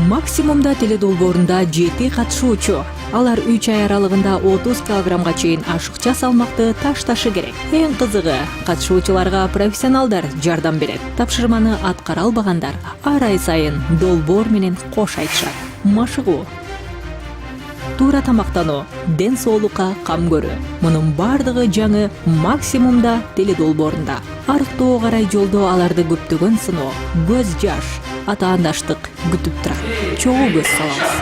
Максимумда теледолбоорунда 7 катышуучу. Алар 3 ай аралыгында 30 килограммга чейин ашыкча салмакты ташташы керек. Эң кызыгы, катышуучуларга профессионалдар жардам берет. Тапшырманы аткара албагандар ар ай сайын долбоор менен кош айтышат. Машыгуу, туура тамактануу, ден соолукка кам көрүү. Мунун бардыгы жаңы максимумда теледолбоорунда. Арыктоо карай жолдо аларды көптөгөн сыноо, көз жаш, атаандаштык күтүп турат. Чогуу көз салабыз.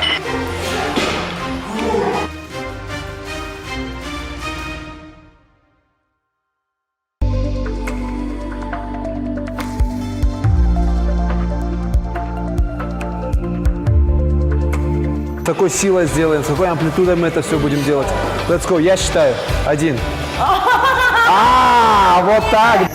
С какой силой сделаем, с какой амплитудой мы это все будем делать. Let's go, я считаю. 1. Вот так.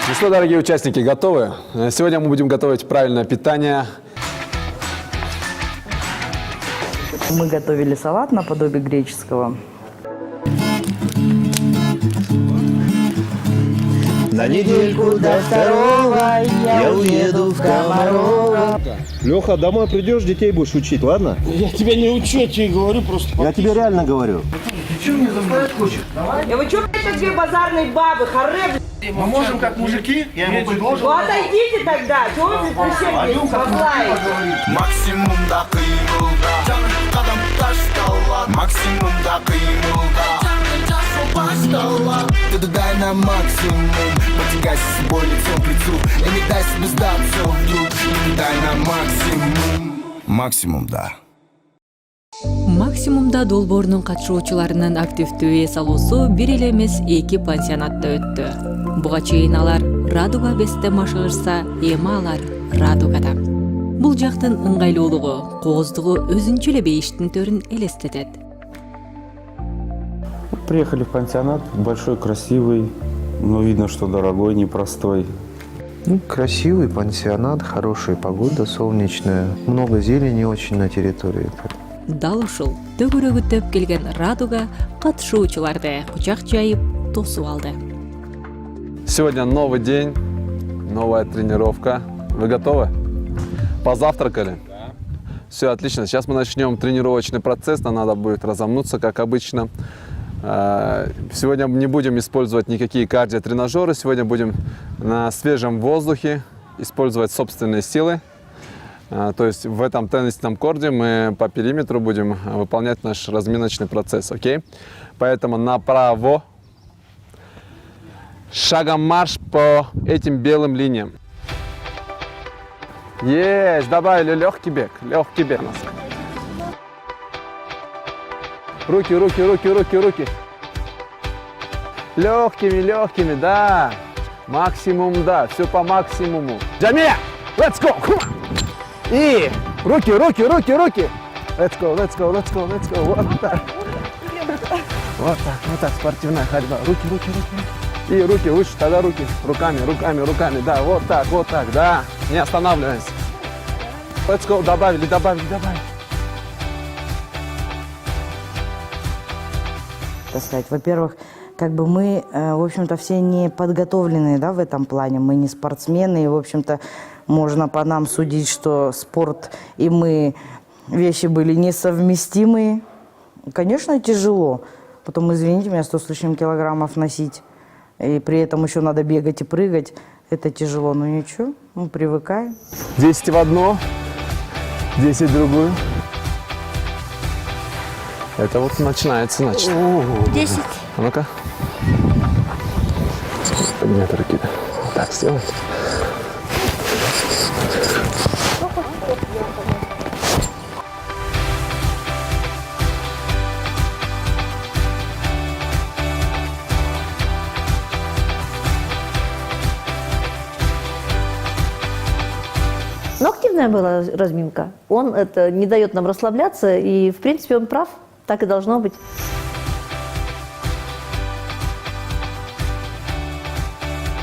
Ну что, дорогие участники, готовы? Сегодня мы будем готовить правильное питание. Мы готовили салат наподобие греческого. На недельку до 2 я уеду в Комарова. Леха, домой придешь, детей будешь учить, ладно? Я тебя не учу, я тебе говорю просто. Я тебе реально говорю. Ты что мне заставить хочешь? Давай. Вы что, это две базарные бабы, харе, Мы можем как мужики, я ему предложил. Ну отойдите тогда, чего вы прищепились, поплаете? Максимумда кыймылда Кадам ташталат Максимумда кыймылда Дай на максимум Потягайся с собой лицом к лицу И не дай себе сдаться вдруг Дай на максимум Максимум, Максимумда долбоорунун катышуучуларынын активдүү эс алуусу бир эле эмес 2 пансионатта өттү. Буга чейин алар Радуга Бесте машыгышса, эми алар Радугада. Бул жактын ыңгайлуулугу, кооздугу өзүнчө эле бейиштин төрүн элестетет. Приехали в пансионат, большой, красивый, но видно, что дорогой, непростой. Ну, красивый пансионат, хорошая погода, солнечная, много зелени очень на территории. Дал ушул төгөрөгүттөп келген Радуга катышуучуларды кучак жайып тосуп алды. Сегодня новый день, новая тренировка. Вы готовы? Позавтракали? Да. Все отлично. Сейчас мы начнем тренировочный процесс. Нам надо будет разомнуться, как обычно. Сегодня не будем использовать никакие кардиотренажеры. Сегодня будем на свежем воздухе использовать собственные силы. То есть в этом теннисном корте мы по периметру будем выполнять наш разминочный процесс. Окей? Поэтому направо. Шагом марш по этим белым линиям. Есть, добавили легкий бег, легкий бег. Руки, руки, руки, руки, руки. Легкими, легкими, да. Максимум, да, все по максимуму. Джамия, let's go, come on. И руки, руки, руки, руки. Let's go, let's go, let's go, let's go. Вот так. Вот так, спортивная ходьба. Руки, руки, руки. И руки выше, тогда руки. Руками, руками, руками. Да, вот так, да. Не останавливаемся. Let's go, добавили, добавили, добавили. Так сказать, во-первых, как бы мы, в общем-то, все не подготовленные, да, в этом плане. Мы не спортсмены, и, в общем-то, можно по нам судить, что спорт и мы вещи были несовместимые. Конечно, тяжело. Потом, извините меня, 100 с лишним килограммов носить. И при этом еще надо бегать и прыгать. Это тяжело, но ничего, мы привыкаем. 10 в одну, 10 в другую. Это вот начинается, значит. 10. А ну-ка. Поднимай руки. Вот так сделай. Но активная была разминка. Он это не дает нам расслабляться, и, в принципе, он прав. Так и должно быть.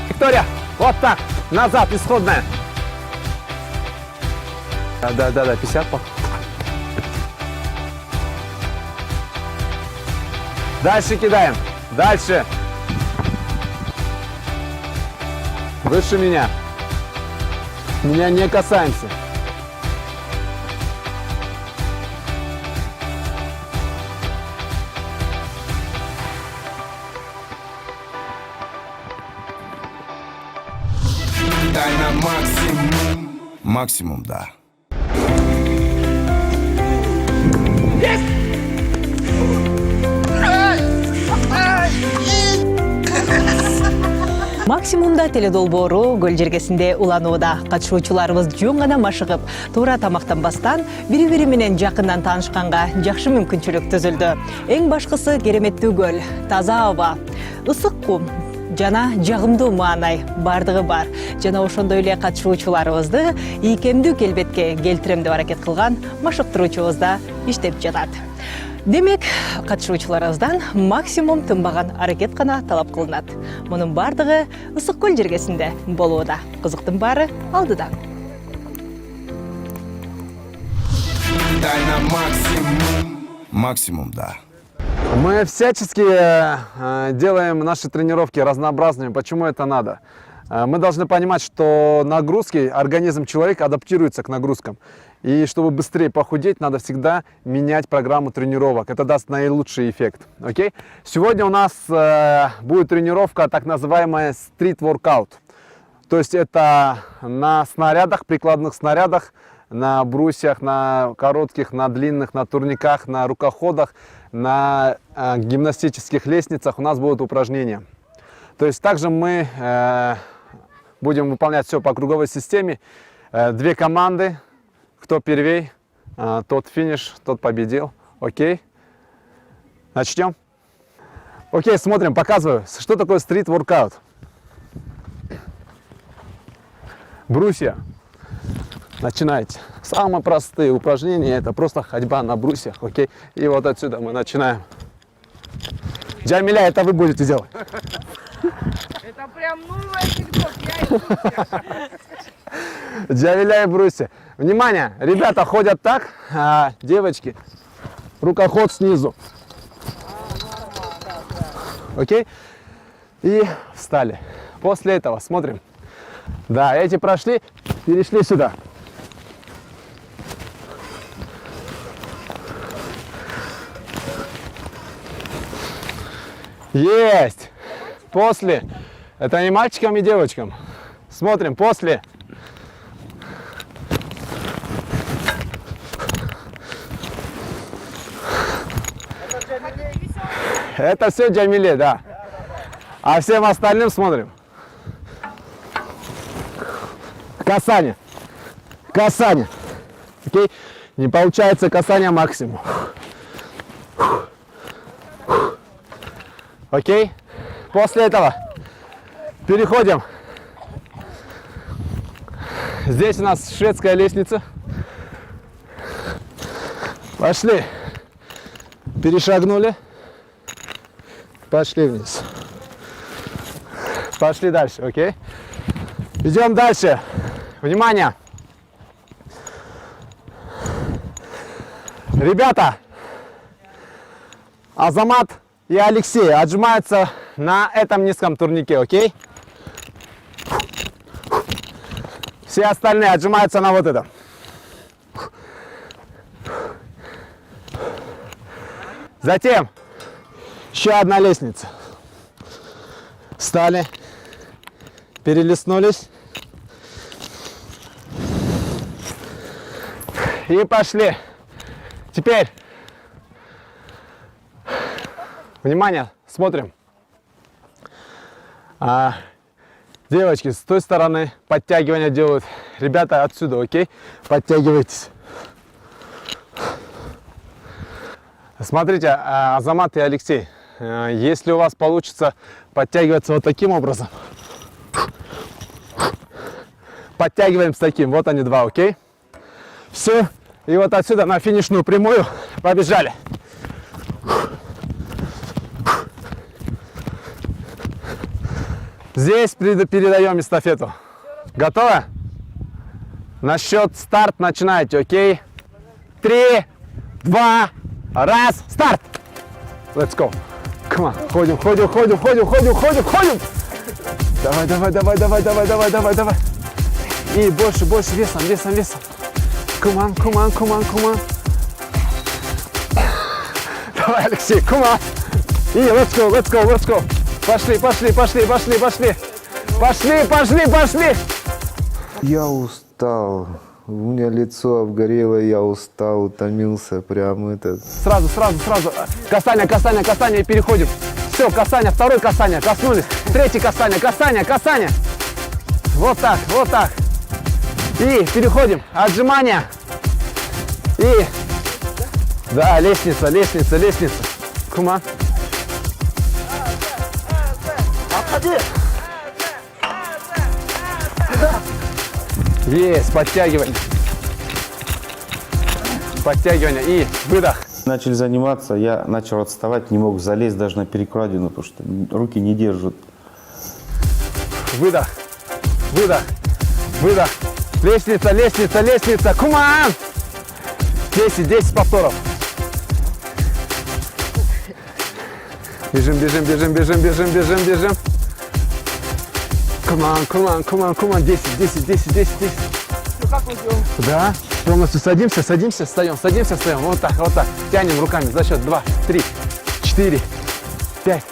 Виктория, Вот так. Назад, исходная. Да, 50. Дальше кидаем. Дальше. Выше меня. Меня не касаемся. Дай на максимум. Максимум, да. Максимумда теледолбоору көл жергесинде уланууда. Катышуучуларыбыз жөн гана машыгып, туура тамактанбастан бири-бири менен жакындан таанышканга жакшы мүмкүнчүлүк түзүлдү. Эң башкысы кереметтүү көл, таза аба, ысык кум жана жагымдуу маанай бардыгы бар. Жана ошондой эле катышуучуларыбызды ийкемдүү келбетке келтирем деп аракет кылган машыктыруучубуз да иштеп жатат. Демек, катышуучуларыбыздан максимум тынбаган аракет гана талап кылынат. Мунун бардыгы ысык көл жергесинде болууда. Кызыктын баары алдыда. Дай на максимум. Максимум, да. Мы всячески делаем наши тренировки разнообразными. Почему это надо? Мы должны понимать, что нагрузки, организм человека адаптируется к нагрузкам. И чтобы быстрее похудеть, надо всегда менять программу тренировок. Это даст наилучший эффект. Окей? Сегодня у нас будет тренировка, так называемая стрит-воркаут. То есть это на снарядах, прикладных снарядах, на брусьях, на коротких, на длинных, на турниках, на рукоходах, на гимнастических лестницах у нас будут упражнения. То есть также мы будем выполнять все по круговой системе. Две команды. Кто первей, тот финиш, тот победил. Окей? Начнем? Окей, смотрим, показываю. Что такое стрит-воркаут? Брусья. Начинайте. Самые простые упражнения — это просто ходьба на брусьях. Окей? И вот отсюда мы начинаем. Джамиля, это вы будете делать. Это прям новый анекдот. Джамиля и брусья. Внимание, ребята ходят так, а девочки рукоход снизу. Окей? И встали. После этого смотрим. Да, эти прошли, перешли сюда. Есть! После. Это не мальчикам и девочкам. Смотрим, после. Это все Джамиле, да. А всем остальным смотрим. Касание. Касание. Окей? Не получается касание максимум. Окей? После этого переходим. Здесь у нас шведская лестница. Пошли. Перешагнули. Пошли вниз. Пошли дальше, окей? Идем дальше. Внимание! Ребята, Азамат и Алексей отжимаются на этом низком турнике, окей? Все остальные отжимаются на вот этом. Затем еще одна лестница. Встали, перелистнулись и пошли. Теперь, внимание, смотрим. Девочки с той стороны подтягивания делают. Ребята отсюда, окей? Подтягивайтесь. Смотрите, Азамат и Алексей, если у вас получится подтягиваться вот таким образом, подтягиваем с таким. Вот они два, окей? Все. И вот отсюда на финишную прямую побежали. Здесь передаем эстафету. Готовы? На счет старт начинайте, окей? 3, 2, 1, старт! Let's go. Come on. Ходим, ходим, ходим, ходим, ходим, ходим, ходим. Давай, давай, давай, давай, давай, давай, давай, давай. И больше, больше весом, весом, весом. Come on, come on, come on, come on. Давай, Алексей, come on. И let's go, let's go, let's go. Пошли, пошли, пошли, пошли, пошли. Пошли, пошли, пошли. Я устал. У меня лицо обгорело, я устал, утомился, прям это. Сразу, сразу, сразу. Касание, касание, касание и переходим. Все, касание, второе касание, коснулись. Третье касание, касание, касание. Вот так, вот так. И переходим. Отжимания. И... Да, лестница, лестница, лестница. Кума. Отходи. Есть, подтягивание. Подтягивание и выдох. Начали заниматься, я начал отставать, не мог залезть даже на перекладину, потому что руки не держат. Выдох, выдох, выдох. Лестница, лестница, лестница. Куман! 10, 10 повторов. Бежим, бежим, бежим, бежим, бежим, бежим, бежим. Куман, куман, куман, куман. 10, 10, 10, 10, 10. Ну как мы делаем? Да. Полностью садимся, садимся, встаем, садимся, встаем. Вот так, вот так. Тянем руками за счет 2, 3, 4, 5,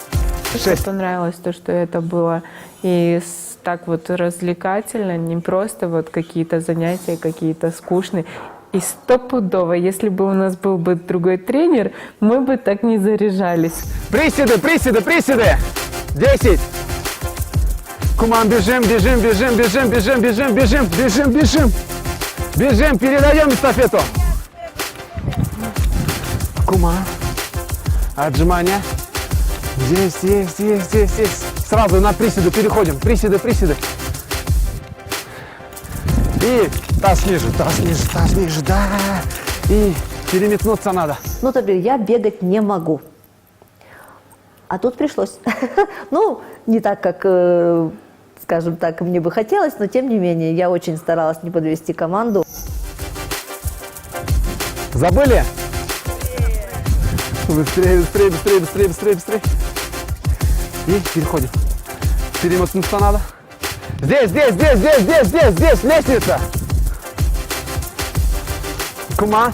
6. Мне понравилось то, что это было и так вот развлекательно, не просто вот какие-то занятия, какие-то скучные. И стопудово, если бы у нас был бы другой тренер, мы бы так не заряжались. Приседы, приседы, приседы. 10. Куман, бежим, бежим, бежим, бежим, бежим, бежим, бежим, бежим, бежим. Бежим, передаем эстафету. Куман. Отжимания. Здесь, здесь, здесь, здесь, здесь. Сразу на приседы переходим. Приседы, приседы. И таз ниже, таз ниже, да. И переметнуться надо. Ну, например, я бегать не могу. А тут пришлось. Ну, не так, как, скажем так, мне бы хотелось, но тем не менее, я очень старалась не подвести команду. Забыли? Быстрее, быстрее, быстрее, быстрее, быстрее, быстрее. И переходим. Перемотнуться надо. Здесь, здесь, здесь, здесь, здесь, здесь, здесь, лестница. Кума.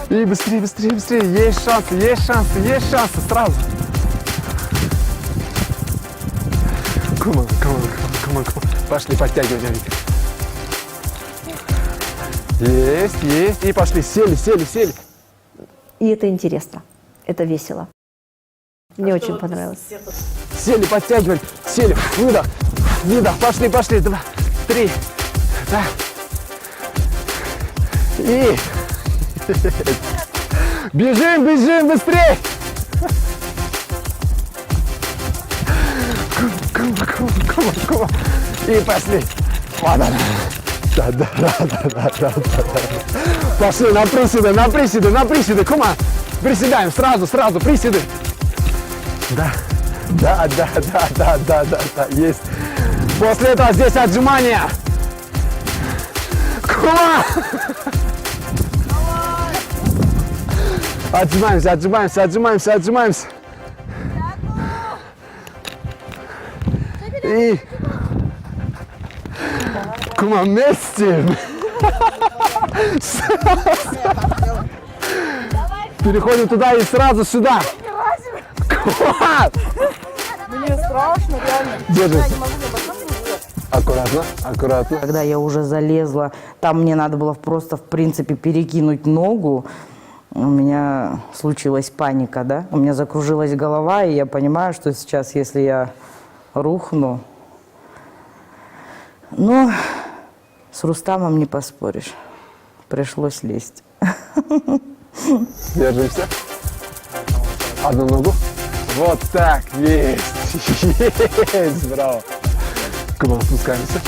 И быстрее, быстрее, быстрее. Есть шансы, есть шансы, есть шансы. Сразу. Кума, кума, кума, кума. Пошли, подтягивания. Есть, есть. И пошли. Сели, сели, сели. И это интересно. Это весело. Мне очень понравилось. Сели, подтягивали. Сели. Выдох. Выдох. Пошли, пошли. 2, 3. Да. И... Бежим, бежим, быстрее! Кума. И пошли. Вот она. Да. Пошли на приседы, на приседы, на приседы. Кума. Приседаем сразу, сразу, приседы. Да. Есть. После этого здесь отжимания. Кума. Отжимаемся, отжимаемся, отжимаемся, отжимаемся. И... Кума, вместе. Переходим туда и сразу сюда. Кума. Мне страшно, реально. Держись. Аккуратно, аккуратно. Когда я уже залезла, там мне надо было просто, в принципе, перекинуть ногу. У меня случилась паника, да? У меня закружилась голова, и я понимаю, что сейчас, если я рухну... Но с Рустамом не поспоришь. Пришлось лезть. Держимся. Одну ногу. Вот так, есть. Есть, браво. Куда спускаемся.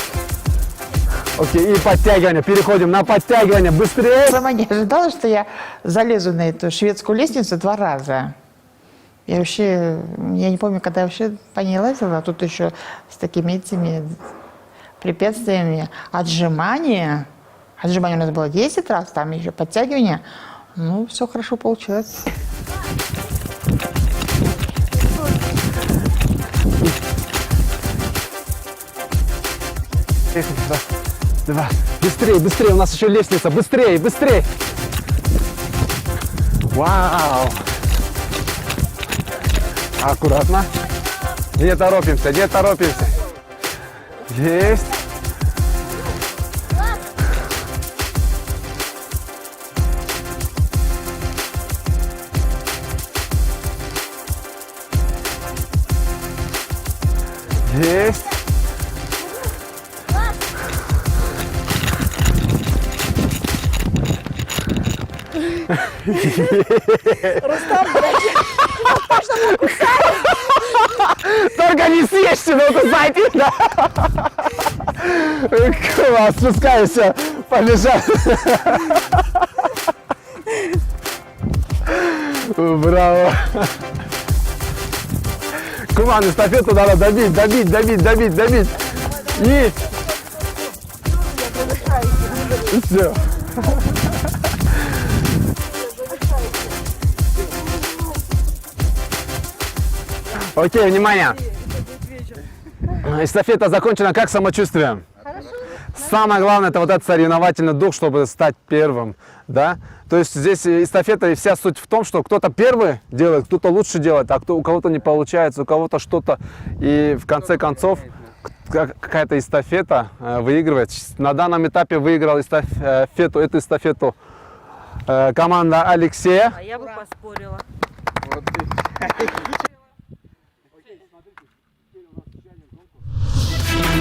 Окей, и подтягивание. Переходим на подтягивание. Быстрее. Сама не ожидала, что я залезу на эту шведскую лестницу 2 раза. Я вообще, я не помню, когда я вообще по ней лазила, а тут еще с такими этими препятствиями. Отжимания у нас было 10 раз, там еще подтягивания. Ну, все хорошо получилось. Раз, два. Быстрее, быстрее, у нас еще лестница. Быстрее, быстрее. Вау. Аккуратно. Не торопимся, не торопимся. Есть. Есть. Только не съешьте, но кусайте, да? Класс, спускайся, побежал. Браво. Куман, эстафету надо добить, добить, добить, добить, добить. И... Все. Окей, внимание. Эстафета закончена. Как самочувствие? Хорошо. Самое главное, это вот этот соревновательный дух, чтобы стать первым. Да? То есть здесь эстафета и вся суть в том, что кто-то первый делает, кто-то лучше делает, а у кого-то не получается, у кого-то что-то. И в конце концов какая-то эстафета выигрывает. На данном этапе выиграл эту эстафету команда Алексея. А я бы поспорила.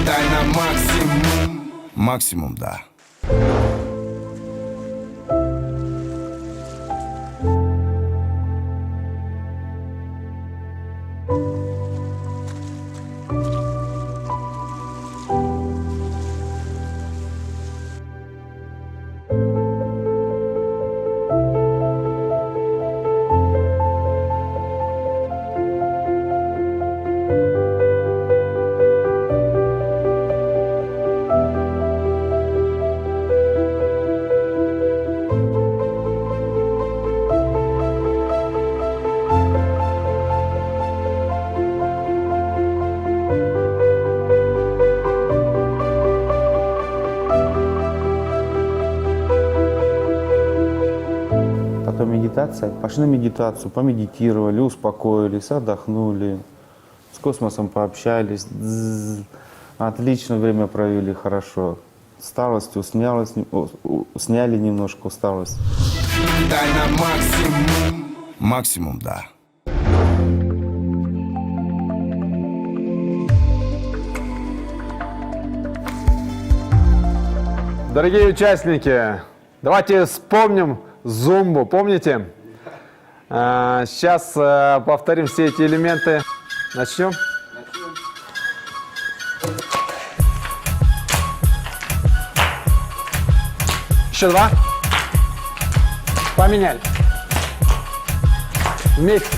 Дай на максимум. Максимум, да. Потом медитация. Пошли на медитацию, помедитировали, успокоились, отдохнули, с космосом пообщались. Отлично время провели, хорошо. Усталость сняли немножко усталость. Дай на максимум. Максимум, да. Дорогие участники, давайте вспомним зумбу, помните? Сейчас повторим все эти элементы. Начнем? Еще два. Поменяли. Вместе.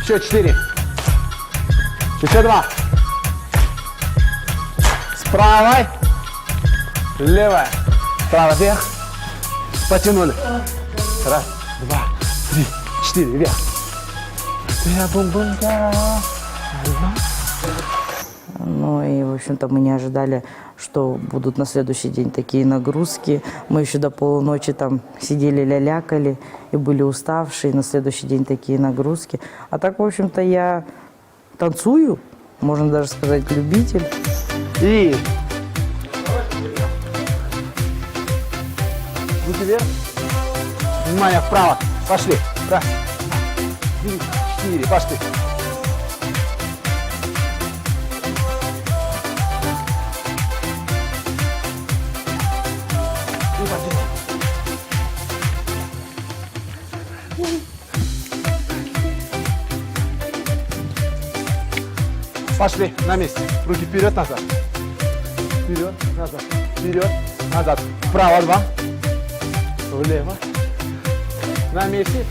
Еще 4. Еще 2. С правой. Левая. Право вверх. Потянули. Раз, два, три, 4. Вверх. Ну и, в общем-то, мы не ожидали, что будут на следующий день такие нагрузки. Мы еще до полуночи там сидели, лялякали и были уставшие. На следующий день такие нагрузки. А так, в общем-то, я танцую, можно даже сказать, любитель. И... Руки вверх. Внимание, вправо. Пошли. Раз, 3, 4. Пошли. Пошли, на месте. Руки вперед, назад. Вперед, назад. Вперед, назад. Вправо 2. Влево. На месте.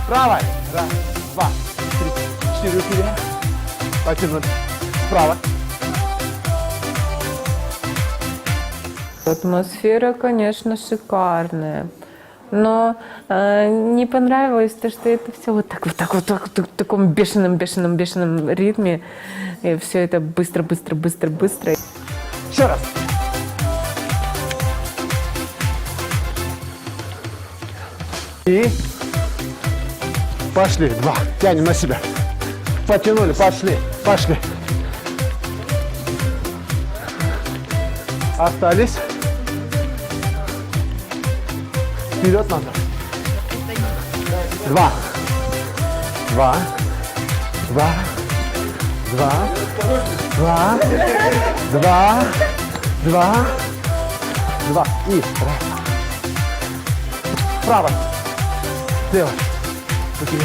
Правой. Раз, два, три, четыре. Руки вверх. Потянули. Вправо. Атмосфера, конечно, шикарная. Но не понравилось то, что это все вот так, в таком бешеном ритме. И все это быстро. Еще раз. И пошли. Два. Тянем на себя. Потянули. Пошли. Остались. Вперед надо. Два. И раз. Вправо. Слева. Руки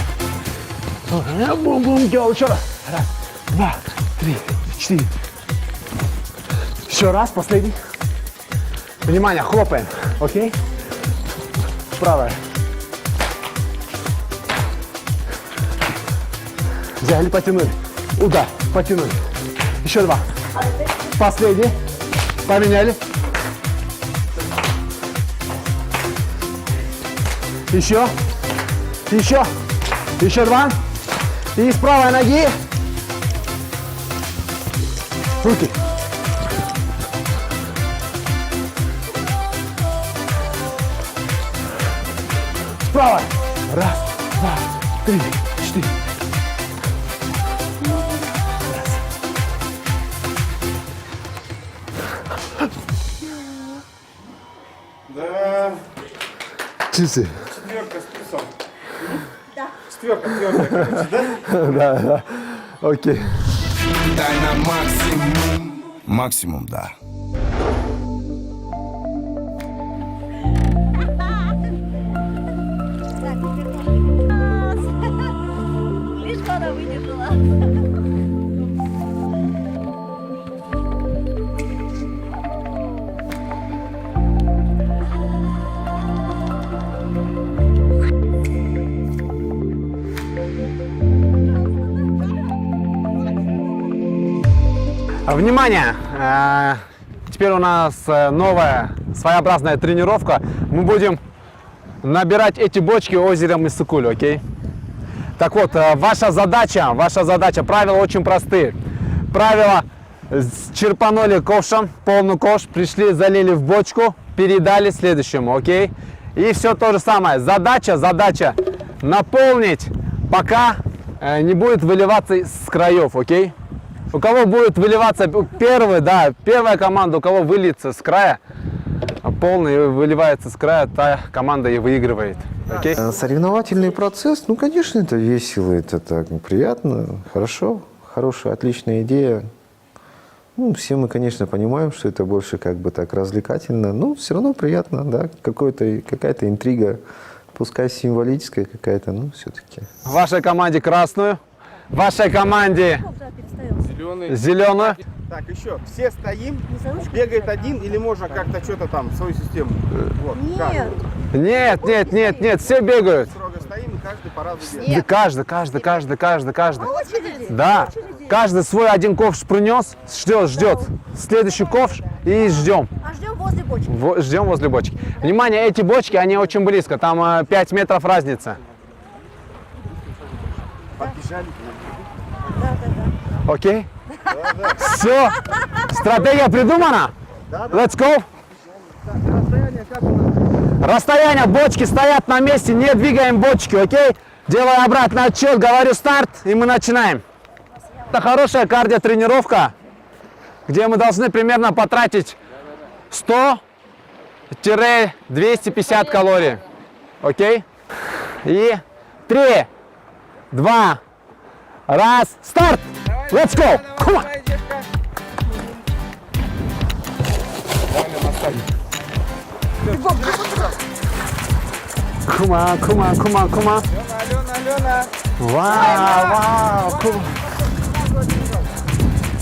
вверх. Бум-бум. Делал еще раз. Раз, два, три, четыре. Еще раз. Последний. Внимание. Хлопаем. Окей? Правая. Взяли, потянули. Удар. Потянули. Еще два. Последний. Поменяли. Еще. Еще два. И с правой ноги. Руки. Справа. Раз, два, три, четыре. Да. Часы. Четверка с плюсом. Да. Четверка твердая, короче, да? Да. Окей. Дай на максимум. Максимум, да. Лишь бы она выдержала. Внимание! Теперь у нас новая своеобразная тренировка. Мы будем набирать эти бочки озером Иссык-Куль, окей? Так вот, ваша задача, правила очень простые. Правила: черпанули ковшем, полный ковш, пришли, залили в бочку, передали следующему, окей? И все то же самое. Задача наполнить, пока не будет выливаться с краев, окей? У кого будет выливаться первая команда, у кого выльется с края, полный выливается с края, та команда и выигрывает. Окей? Соревновательный процесс, ну, конечно, это весело, это так приятно, хорошо, хорошая, отличная идея. Ну, все мы, конечно, понимаем, что это больше как бы так развлекательно, но все равно приятно, да, какая-то интрига, пускай символическая какая-то, но все-таки. Вашей команде красную, вашей команде зеленую. Так, еще. Все стоим, бегает один или можно как-то что-то там, свою систему? Вот, Нет, все бегают. строго стоим, и каждый по-разному бегает. Каждый. Да, каждый свой один ковш принес, ждет. Следующий ковш и ждем. А ждем возле бочки. Ждем возле бочки. Внимание, эти бочки, они очень близко, там 5 метров разница. Подбежали. Окей? Все, стратегия придумана? Let's go. Расстояние, бочки стоят на месте, не двигаем бочки, окей? Делаю обратный отсчет, говорю старт, и мы начинаем. Это хорошая кардиотренировка, где мы должны примерно потратить 100-250 калорий. Окей? И 3, 2, 1, старт! Let's go! Come on! Come on. Алена. Вау.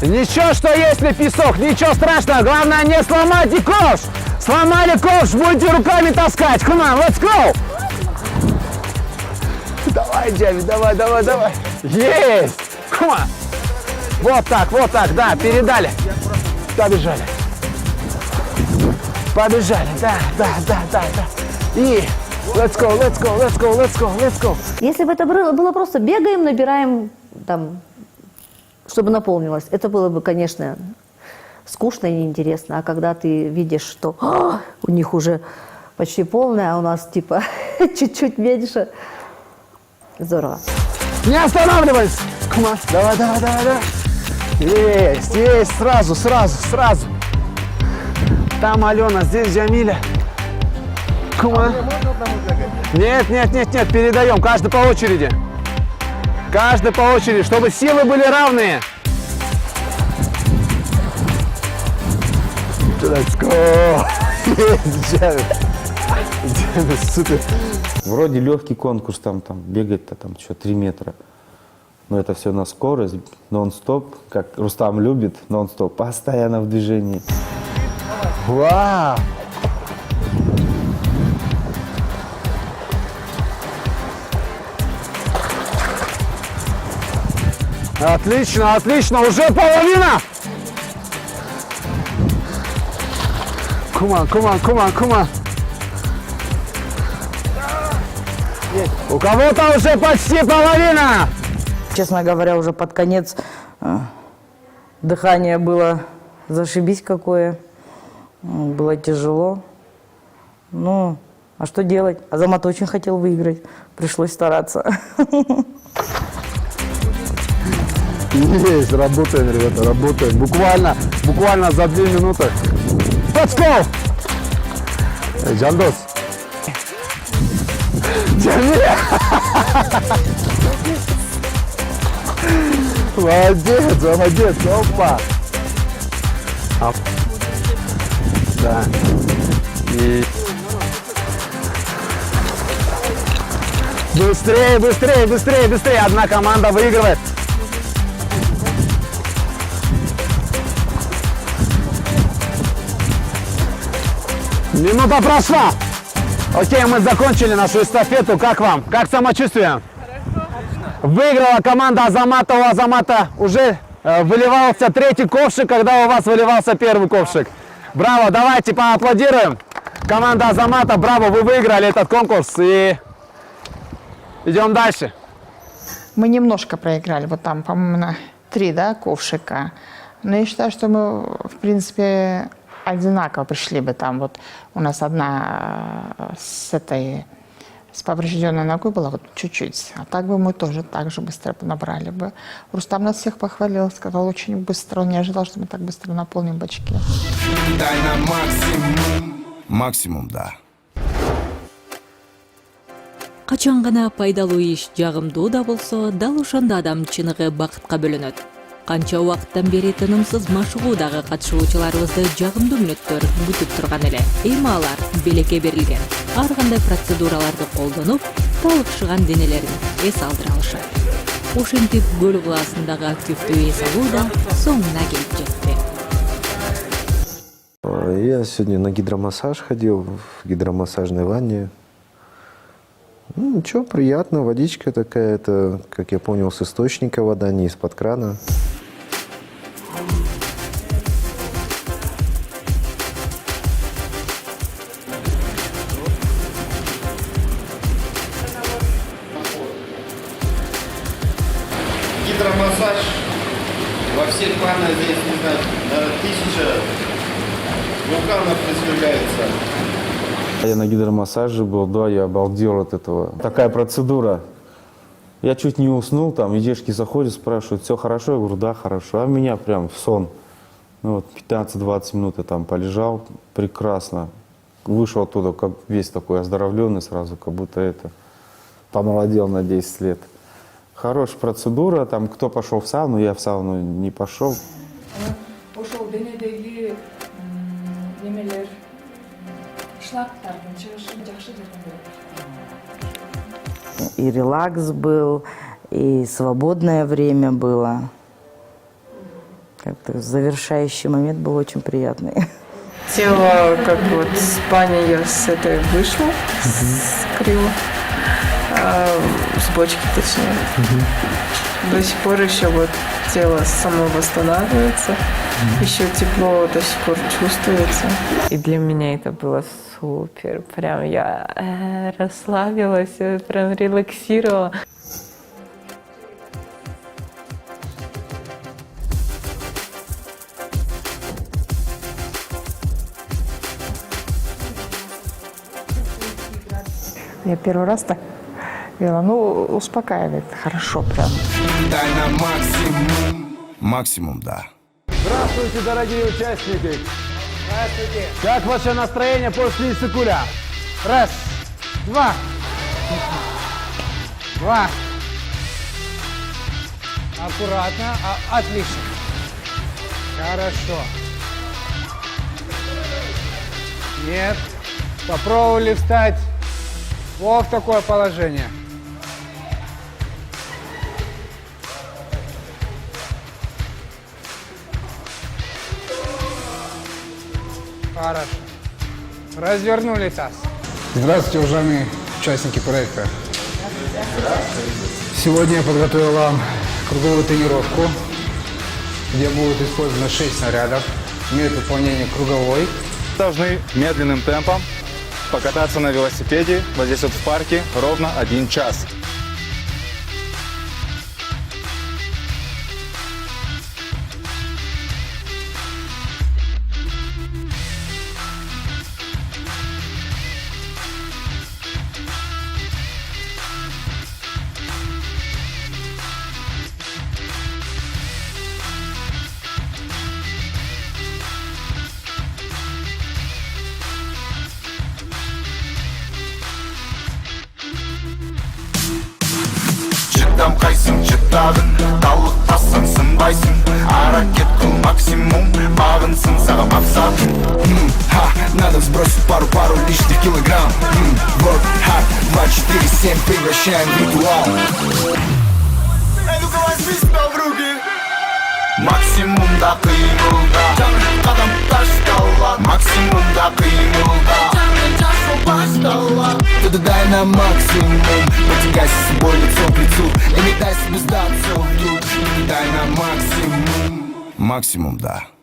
Ничего, что если песок, ничего страшного. Главное, не сломайте ковш. Сломали ковш, будете руками таскать. Come on, let's go! Давай. Давай, Джави, давай, давай, давай. Есть! Кума! Вот так, да, передали. Побежали. Побежали, да. И let's go. Если бы это было просто бегаем, набираем, там, чтобы наполнилось, это было бы, конечно, скучно и неинтересно. А когда ты видишь, что у них уже почти полная, а у нас типа чуть-чуть меньше, здорово. Не останавливайся! Кума, давай. Есть, сразу. Там Алена, здесь Джамиля. Кума. Нет, передаем, каждый по очереди. Чтобы силы были равные. Let's go! Джави, супер. Вроде легкий конкурс, там бегать-то там еще 3 метра. Но это все на скорость, нон-стоп, как Рустам любит, нон-стоп, постоянно в движении. Вау! Отлично, уже половина! Кума. У кого-то уже почти половина! Честно говоря, уже под конец дыхание было зашибись какое. Было тяжело. Ну, а что делать? Азамат очень хотел выиграть. Пришлось стараться. Есть, работаем, ребята, работаем. Буквально за 2 минуты. Let's go! Жандос. Джамиля! Молодец, опа! Да. И... Быстрее! Одна команда выигрывает. Минута прошла. Окей, мы закончили нашу эстафету. Как вам? Как самочувствие? Выиграла команда Азамата. У Азамата уже выливался 3-й ковшик, когда у вас выливался 1-й ковшик. Браво, давайте поаплодируем. Команда Азамата, браво, вы выиграли этот конкурс. И идем дальше. Мы немножко проиграли, вот там, по-моему, на 3, да, ковшика. Но я считаю, что мы, в принципе, одинаково пришли бы там. Вот у нас одна с поврежденной ногой была вот чуть-чуть. А так бы мы тоже так же быстро набрали бы. Рустам нас всех похвалил, сказал очень быстро. Он не ожидал, что мы так быстро наполним бачки. Дай на максимум. Максимум, да. Качан гана пайдалуу иш жагымдуу да болсо, дал ошондо адам чыныгы бакытка бөлөнөт. Канча убакыттан бери тынымсыз машыгуудагы катышуучуларыбызды жагымдуу мүнөттөр күтүп турган эле. Эми алар белекке берилген. Ар кандай процедураларды колдонуп, талыкшыган денелерин эс алдыра алышат. Ошентип көл кылаасындагы активдүү эс алуу да соңуна келип жетти. Я сегодня на гидромассаж ходил, в гидромассажной ванне. Ну, ничего, приятно, водичка такая, это, как я понял, с источника вода, не из-под крана. Гидромассаж во всех ваннах здесь, не знаю, 1000 вулканов извергается. Я на гидромассаже был, да, я обалдел от этого. Такая процедура. Я чуть не уснул, там, и девушки заходят, спрашивают, все хорошо? Я говорю, да, хорошо. А меня прям в сон. Ну, вот 15-20 минут я там полежал, прекрасно. Вышел оттуда, как весь такой оздоровленный сразу, как будто это помолодел на 10 лет. Хорошая процедура, там, кто пошел в сауну, я в сауну не пошел. Ошол денедеги немелер шлактардын чыгышын жакшы деп ойлойм. И релакс был, и свободное время было. Как-то завершающий момент был очень приятный. Тело, как вот с бани я с этой вышла, с крила. с бочки точнее. До сих пор еще вот тело само восстанавливается, еще тепло до сих пор чувствуется. И для меня это было супер. Прям я расслабилась, прям релаксировала. Я первый раз так вела, ну, успокаивает, хорошо прям. Дай на максимум. Максимум, да. Здравствуйте, дорогие участники. Здравствуйте. Как ваше настроение после Иссыкуля? Раз, два. Два. Аккуратно. Отлично. Хорошо. Нет. Попробовали встать вот в такое положение. Хорошо. Развернули таз. Здравствуйте, уважаемые участники проекта. Сегодня я подготовил вам круговую тренировку, где будут использованы 6 снарядов. Метод выполнения круговой. Должны медленным темпом покататься на велосипеде вот здесь вот в парке ровно 1 час. Чыдам қайсың чыдадың, талықпасың сынбайсың, әрекет қыл максимум, бағынсың саған мақсатың. Надо сбросить пару лишних килограмм. Work hard, 24/7 превращаем в ритуал. Эй, ну-ка возьми себя в руки. Максимумда қимылда, қадам тастала. Максимумда қимылда, дай на максимум, потягайся с собой лицом к лицу и не дай себе сдаться вдруг. Дай на максимум. Максимум, да.